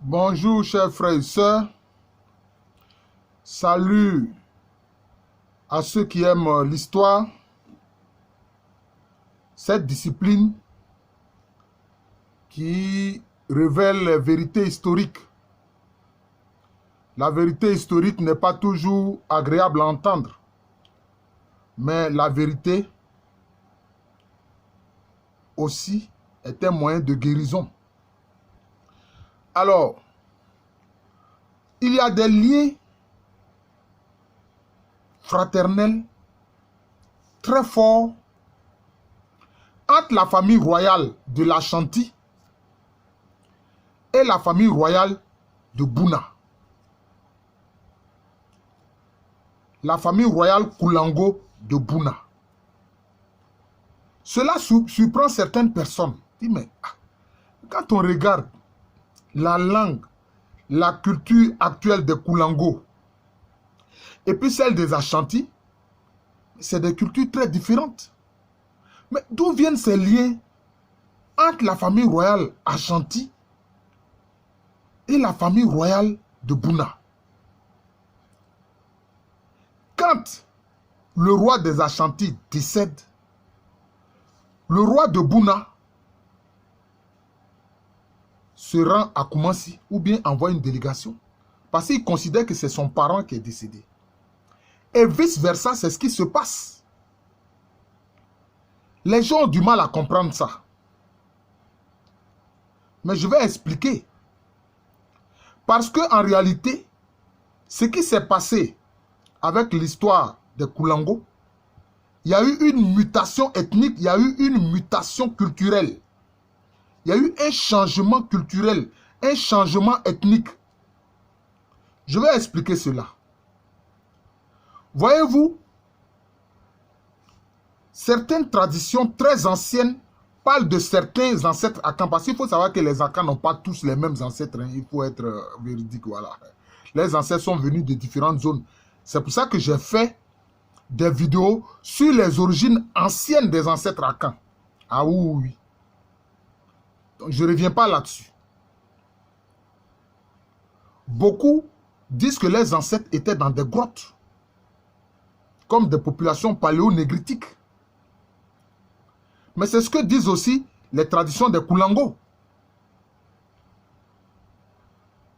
Bonjour chers frères et sœurs, salut à ceux qui aiment l'histoire, cette discipline qui révèle les vérités historiques. La vérité historique n'est pas toujours agréable à entendre, mais la vérité aussi est un moyen de guérison. Alors, il y a des liens fraternels très forts entre la famille royale de l'Ashanti et la famille royale de Bouna. La famille royale Koulango de Bouna. Cela surprend certaines personnes. Mais quand on regarde la langue, la culture actuelle des Koulango et puis celle des Ashanti, c'est des cultures très différentes. Mais d'où viennent ces liens entre la famille royale Ashanti et la famille royale de Bouna? Quand le roi des Ashanti décède, le roi de Bouna se rend à Koumassi ou bien envoie une délégation parce qu'il considère que c'est son parent qui est décédé. Et vice-versa, c'est ce qui se passe. Les gens ont du mal à comprendre ça. Mais je vais expliquer. Parce qu'en réalité, ce qui s'est passé avec l'histoire des Koulango, il y a eu une mutation ethnique, il y a eu une mutation culturelle. Il y a eu un changement culturel, un changement ethnique. Je vais expliquer cela. Voyez-vous, certaines traditions très anciennes parlent de certains ancêtres Akans. Parce qu'il faut savoir que les Akans n'ont pas tous les mêmes ancêtres. Il faut être véridique, voilà. Les ancêtres sont venus de différentes zones. C'est pour ça que j'ai fait des vidéos sur les origines anciennes des ancêtres Akans. Ah oui. Donc, je ne reviens pas là-dessus. Beaucoup disent que les ancêtres étaient dans des grottes, comme des populations paléonégritiques. Mais c'est ce que disent aussi les traditions des Koulango.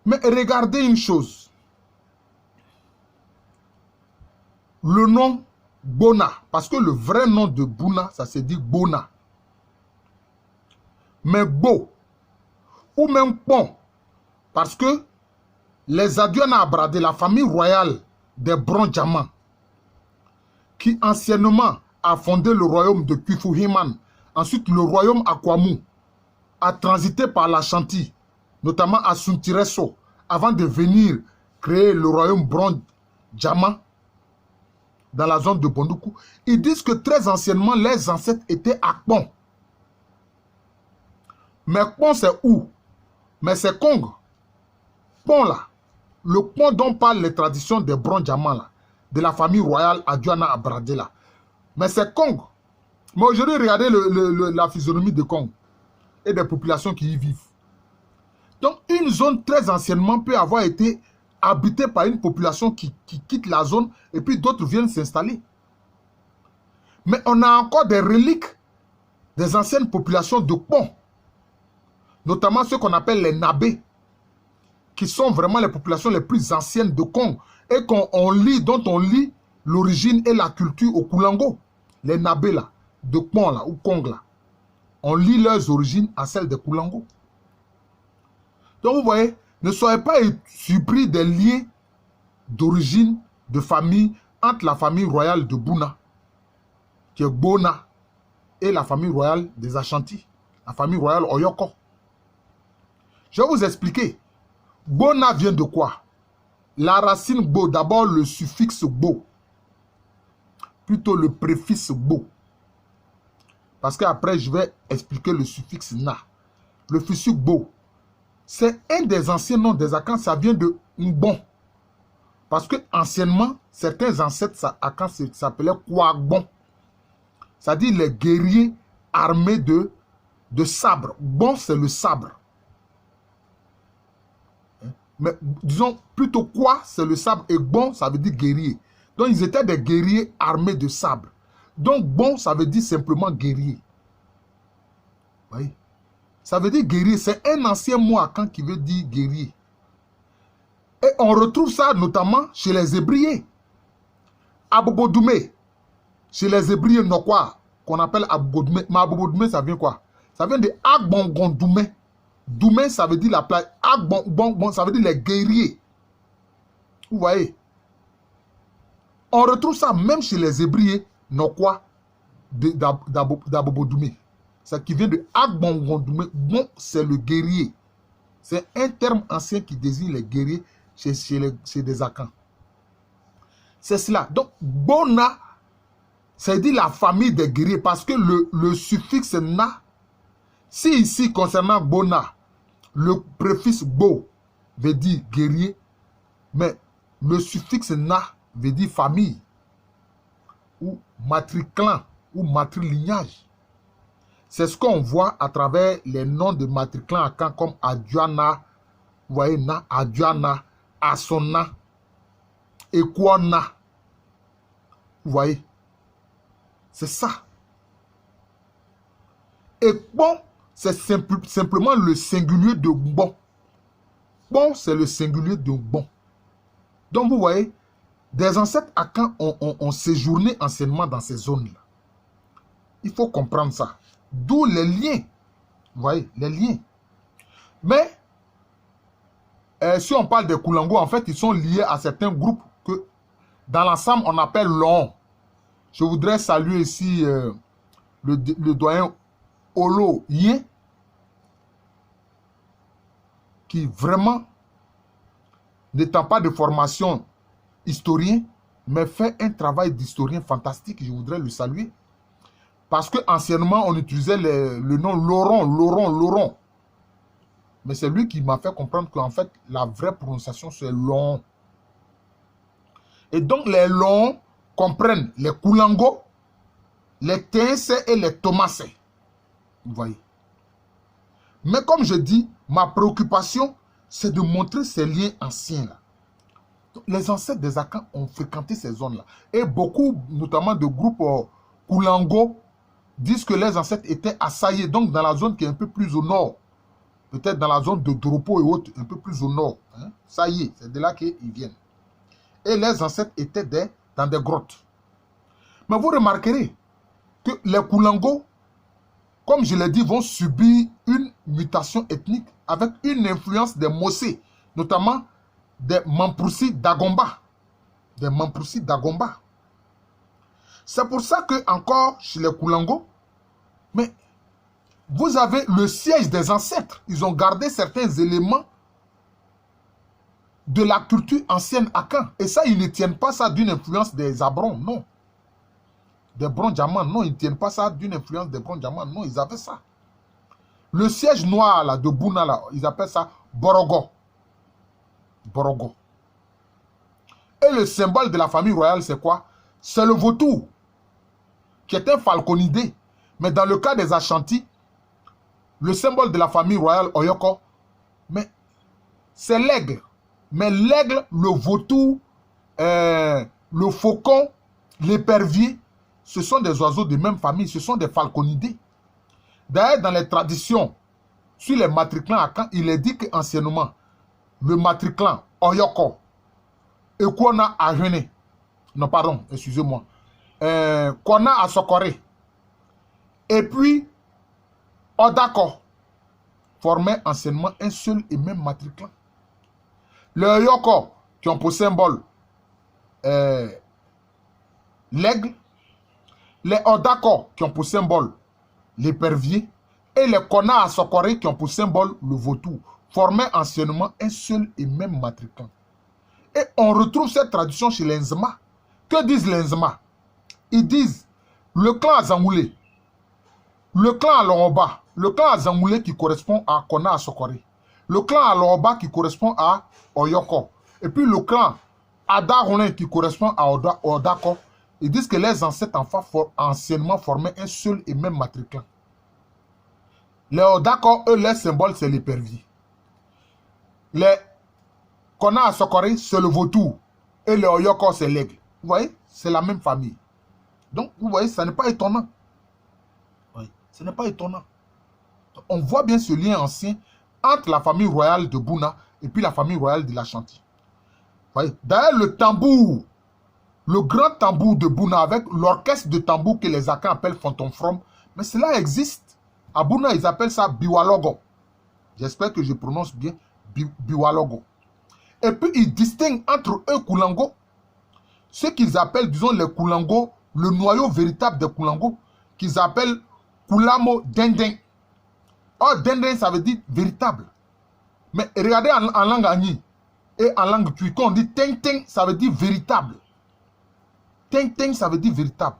Mais regardez une chose. Le nom Bona, parce que le vrai nom de Bouna, ça se dit Bona. Mais Bo, ou même Pont, parce que les Adiana Abradé, la famille royale des Bronjaman, qui anciennement a fondé le royaume de Kufuhiman, ensuite le royaume Akwamu, a transité par l'Ashanti, notamment à Suntireso, avant de venir créer le royaume Bronjaman dans la zone de Bondoukou. Ils disent que très anciennement, les ancêtres étaient à Pont. Mais Pont, c'est où? Mais c'est Kong. Pont là, le pont dont parlent les traditions des Bronjaman là, de la famille royale Adiana Abradé là. Mais c'est Kong. Mais aujourd'hui, regardez la physionomie de Kong et des populations qui y vivent. Donc, une zone très anciennement peut avoir été habitée par une population qui quitte la zone et puis d'autres viennent s'installer. Mais on a encore des reliques des anciennes populations de Pont, notamment ceux qu'on appelle les Nabé, qui sont vraiment les populations les plus anciennes de Kong et dont on lit l'origine et la culture au Koulango. Les Nabé là, de Pont là, ou Kong là, on lit leurs origines à celles des Koulango. Donc vous voyez, ne soyez pas surpris des liens d'origine, de famille, entre la famille royale de Bouna, qui est Bona, et la famille royale des Ashanti, la famille royale Oyoko. Je vais vous expliquer. Bona vient de quoi? La racine Bo, d'abord le suffixe Bo, plutôt le préfixe Bo. Parce qu'après, je vais expliquer le suffixe Na. Le suffixe Bo, c'est un des anciens noms des Akans, ça vient de Mbon. Parce que anciennement, certains ancêtres Akans s'appelaient Kouagbon. C'est-à-dire les guerriers armés de sabre. Bon, c'est le sabre. Mais disons plutôt quoi, c'est le sabre. Et bon, ça veut dire guerrier. Donc ils étaient des guerriers armés de sabre. Donc bon, ça veut dire simplement guerrier. Oui. Ça veut dire guerrier. C'est un ancien mot akan qui veut dire guerrier. Et on retrouve ça notamment chez les Hébriers. Abobodoumé. Chez les Hébriers Nokwa, qu'on appelle Abobodoumé. Mais Abobodoumé, ça vient quoi? Ça vient de Agbongondoumé. Doumé, ça veut dire la plage. Agbon, ça veut dire les guerriers. Vous voyez? On retrouve ça même chez les Hébriers Nokwa d'Abobodoumé. Ça qui vient de Agbongondoumé. Bon, c'est le guerrier. C'est un terme ancien qui désigne les guerriers chez des Akans. C'est cela. Donc, Bona, c'est dit la famille des guerriers parce que le suffixe na, si ici, concernant Bona, le préfixe Bo veut dire guerrier, mais le suffixe na veut dire famille, ou matriclan, ou matrilignage. C'est ce qu'on voit à travers les noms de matriclans Akan comme Adjuana, vous voyez, Na, Adjuana, Asona, Ekwona. Vous voyez? C'est ça. Et bon, c'est simplement le singulier de bon. Bon, c'est le singulier de bon. Donc, vous voyez, des ancêtres Akan ont séjourné anciennement dans ces zones-là. Il faut comprendre ça. D'où les liens. Vous voyez, les liens. Mais, si on parle des Koulango, en fait, ils sont liés à certains groupes que, dans l'ensemble, on appelle l'On. Je voudrais saluer ici le doyen Olo Yen, qui vraiment, n'étant pas de formation historien, mais fait un travail d'historien fantastique. Je voudrais le saluer. Parce qu'anciennement, on utilisait le nom Laurent. Mais c'est lui qui m'a fait comprendre qu'en fait, la vraie prononciation, c'est Long. Et donc, les Longs comprennent les Koulango, les Tense et les Tomase. Vous voyez. Mais comme je dis, ma préoccupation, c'est de montrer ces liens anciens-là. Les ancêtres des Akans ont fréquenté ces zones-là. Et beaucoup, notamment de groupes Koulango, disent que les ancêtres étaient à Saïe, donc dans la zone qui est un peu plus au nord. Peut-être dans la zone de Dropo et autres, un peu plus au nord. Hein? Saïe, c'est de là qu'ils viennent. Et les ancêtres étaient dans des grottes. Mais vous remarquerez que les Koulango, comme je l'ai dit, vont subir une mutation ethnique avec une influence des Mossé, notamment des Mamproussi d'Agomba. Des Mamproussi d'Agomba. C'est pour ça que, encore chez les Koulango, mais vous avez le siège des ancêtres. Ils ont gardé certains éléments de la culture ancienne Akan. Et ça, ils ne tiennent pas ça d'une influence des Abrons, non. Des Brondiamans, non, ils ne tiennent pas ça d'une influence des Brondiamans, non, ils avaient ça. Le siège noir là, de Bouna, là, ils appellent ça Borogo. Borogo. Et le symbole de la famille royale, c'est quoi? C'est le vautour, qui est un falconidé. Mais dans le cas des Ashanti, le symbole de la famille royale Oyoko, mais c'est l'aigle. Mais l'aigle, le vautour, le faucon, l'épervier, ce sont des oiseaux de même famille, ce sont des falconidés. D'ailleurs, dans les traditions, sur les matriclans Akan, il est dit qu'anciennement, le matriclan Oyoko, Ekwona Ajene, non pardon, excusez-moi, Kona Asokore, et puis Odako, formaient anciennement un seul et même matriclan. Les Oyoko, qui ont pour symbole l'aigle, les Odako, qui ont pour symbole l'épervier, et les Kona Asokore, qui ont pour symbole le vautour, formaient anciennement un seul et même matriclan. Et on retrouve cette tradition chez les Nzema. Que disent les Nzema? Ils disent le clan Azangoulé, le clan Aloroba, le clan Azangoulé qui correspond à Kona Asokore, le clan Aloroba qui correspond à Oyoko, et puis le clan Adaronin qui correspond à Odako. Ils disent que les ancêtres anciennement formaient un seul et même matriclan. Les Odako, eux, leur symbole, c'est l'épervier. Les qu'on a à Sokore, c'est le vautour. Et le Oyoko, c'est l'aigle. Vous voyez, c'est la même famille. Donc, vous voyez, ça n'est pas étonnant. Oui, ce n'est pas étonnant. On voit bien ce lien ancien entre la famille royale de Bouna et puis la famille royale de l'Ashanti. D'ailleurs, le tambour, le grand tambour de Bouna avec l'orchestre de tambour que les Akans appellent Fantomfrom, mais cela existe. À Bouna, ils appellent ça Biwalogo. J'espère que je prononce bien Biwalogo. Et puis, ils distinguent entre eux Koulango, ce qu'ils appellent, disons, les Koulango, le noyau véritable des Koulango, qu'ils appellent Koulamo Dendeng. Or, Dendeng, ça veut dire véritable. Mais regardez en langue Agni et en langue Tui, quand on dit Teng Teng, ça veut dire véritable. Teng Teng, ça veut dire véritable.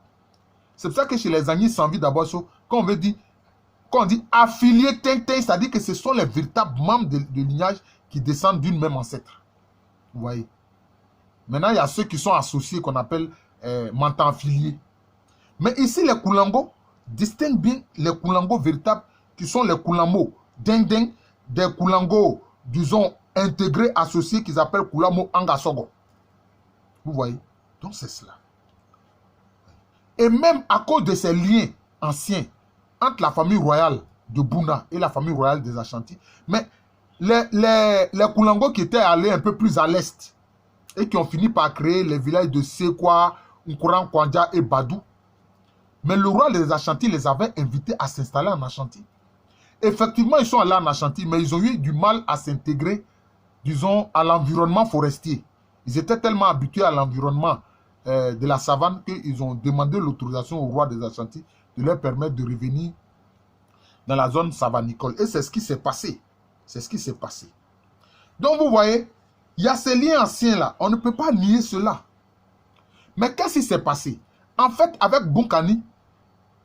C'est pour ça que chez les Agni, sans vie d'abord, quand on dit affilié Teng Teng, ça dit que ce sont les véritables membres de lignage qui descendent d'une même ancêtre. Vous voyez. Maintenant, il y a ceux qui sont associés, qu'on appelle mentant affiliés. Mais ici, les Koulango distinguent bien les Koulango véritables, qui sont les Koulamo Dendeng, des Koulango, disons, intégrés, associés, qu'ils appellent Koulamo Angasogo. Vous voyez. Donc, c'est cela. Et même à cause de ces liens anciens entre la famille royale de Bouna et la famille royale des Ashanti, mais les Koulango qui étaient allés un peu plus à l'est et qui ont fini par créer les villages de Sekwa, Nkouran, Kwandja et Badou, mais le roi des Ashanti les avait invités à s'installer en Ashanti. Effectivement, ils sont allés en Ashanti, mais ils ont eu du mal à s'intégrer, disons, à l'environnement forestier. Ils étaient tellement habitués à l'environnement de la savane qu'ils ont demandé l'autorisation au roi des Ashanti de leur permettre de revenir dans la zone savanicole. Et c'est ce qui s'est passé. C'est ce qui s'est passé. Donc, vous voyez, il y a ces liens anciens-là. On ne peut pas nier cela. Mais qu'est-ce qui s'est passé? En fait, avec Bunkani,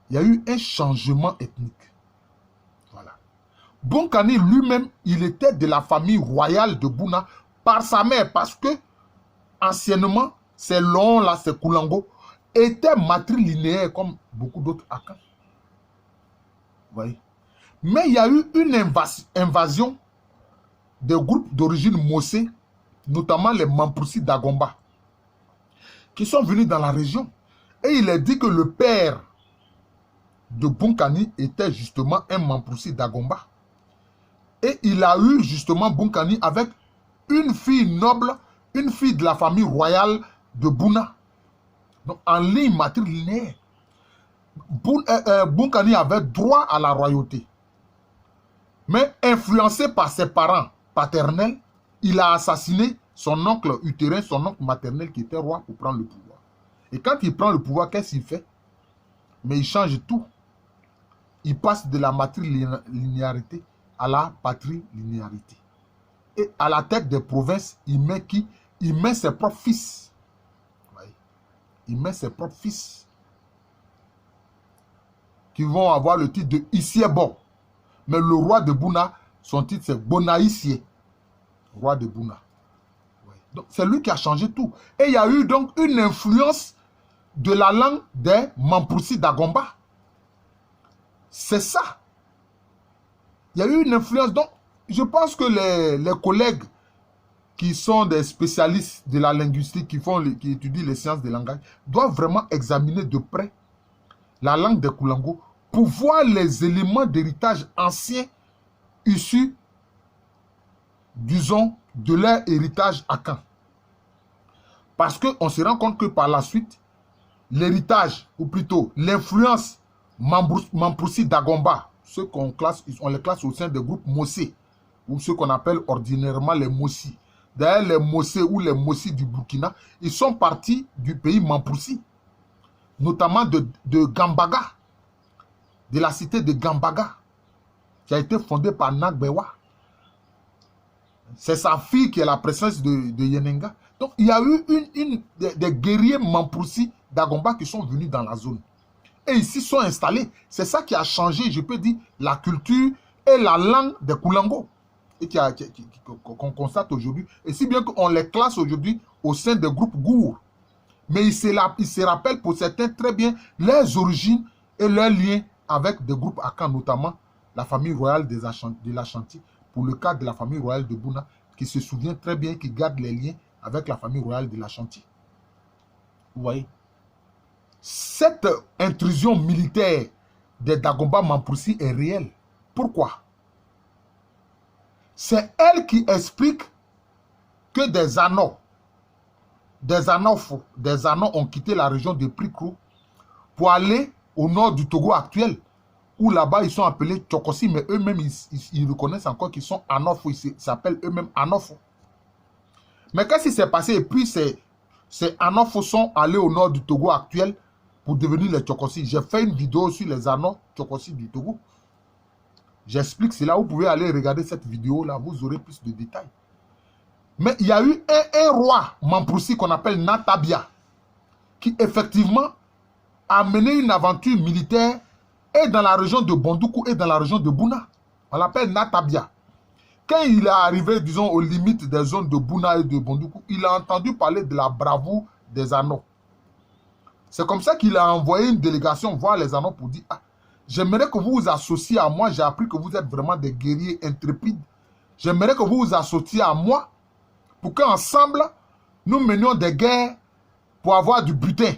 il y a eu un changement ethnique. Voilà. Bunkani lui-même, il était de la famille royale de Bouna par sa mère. Parce que, anciennement, ces longs-là, ces Koulango, étaient matrilinéaires comme beaucoup d'autres Akans. Vous voyez? Mais il y a eu une invasion des groupes d'origine Mossé, notamment les Mamproussi d'Agomba, qui sont venus dans la région. Et il est dit que le père de Bunkani était justement un Mamproussi d'Agomba. Et il a eu justement Bunkani avec une fille noble, une fille de la famille royale de Bouna. Donc en ligne matrilinéaire. Bunkani avait droit à la royauté. Mais influencé par ses parents paternels, il a assassiné son oncle utérin, son oncle maternel qui était roi pour prendre le pouvoir. Et quand il prend le pouvoir, qu'est-ce qu'il fait? Mais il change tout. Il passe de la matrilinéarité à la patrilinéarité. Et à la tête des provinces, il met qui? Il met ses propres fils. Il met ses propres fils qui vont avoir le titre de Issiebo. Mais le roi de Bouna, son titre c'est Bonaïsié. Roi de Bouna. Donc c'est lui qui a changé tout. Et il y a eu donc une influence de la langue des Mamproussi d'Agomba. C'est ça. Il y a eu une influence. Donc je pense que les collègues qui sont des spécialistes de la linguistique, qui étudient les sciences des langages, doivent vraiment examiner de près la langue des Koulango pour voir les éléments d'héritage anciens issus, disons, de leur héritage akan. Parce qu'on se rend compte que par la suite, l'héritage, ou plutôt l'influence Mamproussi d'Agomba, ceux qu'on classe, on les classe au sein des groupes Mossé, ou ceux qu'on appelle ordinairement les Mossi. D'ailleurs, les Mossé ou les Mossi du Burkina, ils sont partis du pays Mamproussi, notamment de Gambaga, de la cité de Gambaga, qui a été fondée par Nagbewa. C'est sa fille qui est la princesse de Yenenga. Donc, il y a eu des guerriers Mamproussi d'Agomba qui sont venus dans la zone. Et ici sont installés. C'est ça qui a changé, je peux dire, la culture et la langue des Koulango. Et qu'on constate aujourd'hui. Et si bien qu'on les classe aujourd'hui au sein des groupes Gour. Mais ils se rappellent pour certains très bien leurs origines et leurs liens avec des groupes Akan, notamment la famille royale de l'Ashanti, pour le cas de la famille royale de Bouna, qui se souvient très bien, qui garde les liens avec la famille royale de l'Ashanti. Vous voyez? Cette intrusion militaire des Dagomba Mampoursi est réelle. Pourquoi? C'est elle qui explique que des Anors ont quitté la région de Prikrou pour aller au nord du Togo actuel, où là-bas ils sont appelés Tchokossi, mais eux-mêmes ils reconnaissent encore qu'ils sont Anofo, ils s'appellent eux-mêmes Anofo. Mais qu'est-ce qui s'est passé? Et puis ces Anofo sont allés au nord du Togo actuel pour devenir les Tchokossi. J'ai fait une vidéo sur les Anors Tchokossi du Togo. J'explique cela, vous pouvez aller regarder cette vidéo-là, vous aurez plus de détails. Mais il y a eu un roi Mampoursi qu'on appelle Natabia, qui effectivement a mené une aventure militaire et dans la région de Bondoukou et dans la région de Bouna. On l'appelle Natabia. Quand il est arrivé, disons, aux limites des zones de Bouna et de Bondoukou, il a entendu parler de la bravoure des Anors. C'est comme ça qu'il a envoyé une délégation voir les Anors pour dire « Ah, j'aimerais que vous vous associez à moi, j'ai appris que vous êtes vraiment des guerriers intrépides. J'aimerais que vous vous associez à moi pour qu'ensemble, nous menions des guerres pour avoir du butin. »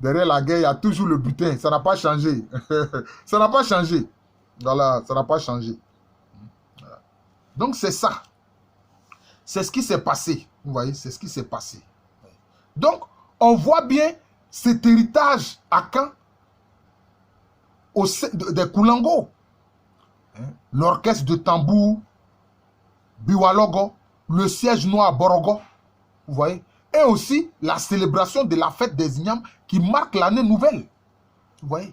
Derrière la guerre, il y a toujours le butin. Ça n'a pas changé. Ça n'a pas changé. Voilà, ça n'a pas changé. Voilà. Donc, c'est ça. C'est ce qui s'est passé. Vous voyez, c'est ce qui s'est passé. Donc, on voit bien cet héritage à Caen des Koulango. L'orchestre de tambour, Biwalogo, le siège noir à Borogo. Vous voyez? Et aussi la célébration de la fête des Ignames qui marque l'année nouvelle. Vous voyez?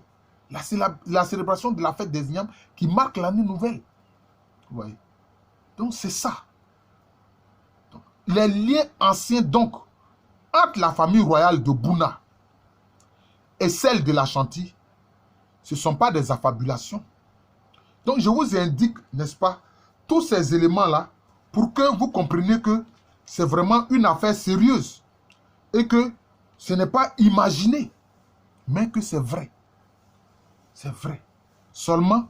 La célébration de la fête des Ignames qui marque l'année nouvelle. Vous voyez? Donc c'est ça. Donc, les liens anciens donc entre la famille royale de Bouna et celle de l'Ashanti, ce ne sont pas des affabulations. Donc je vous indique, n'est-ce pas, tous ces éléments-là pour que vous compreniez que c'est vraiment une affaire sérieuse et que ce n'est pas imaginé, mais que c'est vrai. C'est vrai. Seulement,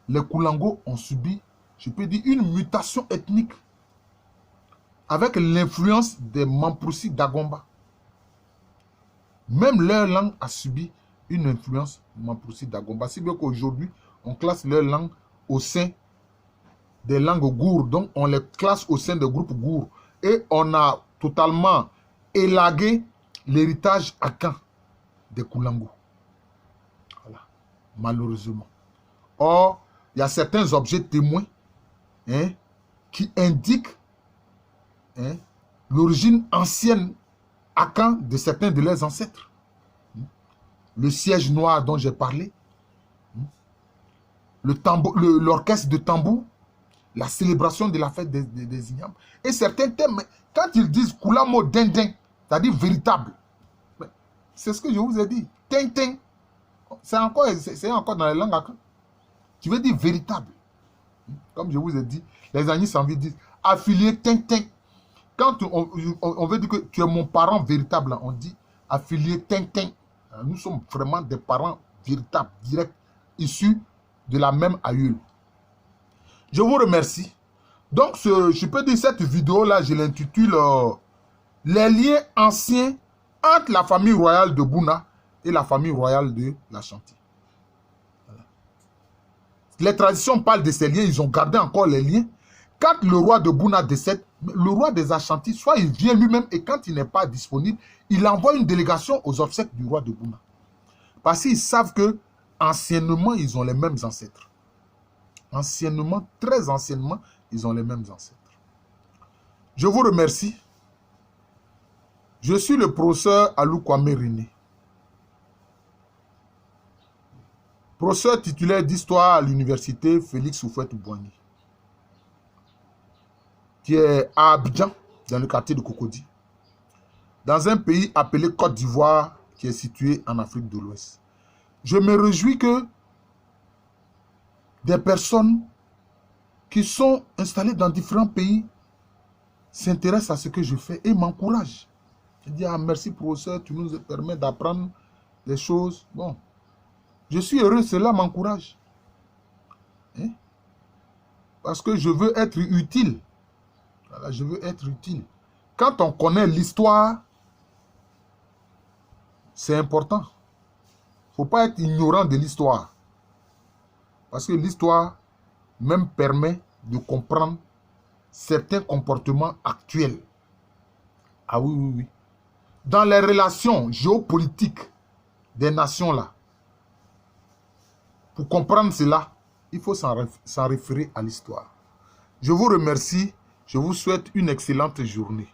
les Koulango ont subi, je peux dire, une mutation ethnique avec l'influence des Mampoursi Dagomba. Même leur langue a subi une influence Mampoursi Dagomba. Si bien qu'aujourd'hui, on classe leur langue au sein des langues gour. Donc, on les classe au sein des groupes gour. Et on a totalement élagué l'héritage akan des Koulango. Voilà. Malheureusement. Or, il y a certains objets témoins qui indiquent l'origine ancienne akan de certains de leurs ancêtres. Le siège noir dont j'ai parlé, l'orchestre de tambour, la célébration de la fête des Ignames. Et certains thèmes, quand ils disent Koulamo Dindin, c'est-à-dire véritable, c'est ce que je vous ai dit. Tintin, c'est encore dans les langues akan. Tu veux dire véritable. Comme je vous ai dit, les Agnès Sanvi disent affilié Tintin. Quand on veut dire que tu es mon parent véritable, on dit affilié Tintin. Nous sommes vraiment des parents véritables, directs, issus de la même aïeule. Je vous remercie. Donc, je peux dire cette vidéo-là, je l'intitule les liens anciens entre la famille royale de Bouna et la famille royale de l'Ashanti. Voilà. Les traditions parlent de ces liens, ils ont gardé encore les liens. Quand le roi de Bouna décède, le roi des Ashanti, soit il vient lui-même et quand il n'est pas disponible, il envoie une délégation aux obsèques du roi de Bouna. Parce qu'ils savent que anciennement, ils ont les mêmes ancêtres. Anciennement, très anciennement, ils ont les mêmes ancêtres. Je vous remercie. Je suis le professeur Alou Kwame René. Professeur titulaire d'histoire à l'université Félix Houphouët-Boigny, qui est à Abidjan, dans le quartier de Cocody, dans un pays appelé Côte d'Ivoire, qui est situé en Afrique de l'Ouest. Je me réjouis que des personnes qui sont installées dans différents pays s'intéressent à ce que je fais et m'encouragent. Je dis, ah, merci professeur, tu nous permets d'apprendre des choses. Bon, je suis heureux, cela m'encourage. Parce que je veux être utile Voilà, je veux être utile. Quand on connaît l'histoire, c'est important. Il ne faut pas être ignorant de l'histoire. Parce que l'histoire même permet de comprendre certains comportements actuels. Ah oui, oui, oui. Dans les relations géopolitiques des nations là, pour comprendre cela, il faut s'en référer à l'histoire. Je vous remercie. Je vous souhaite une excellente journée.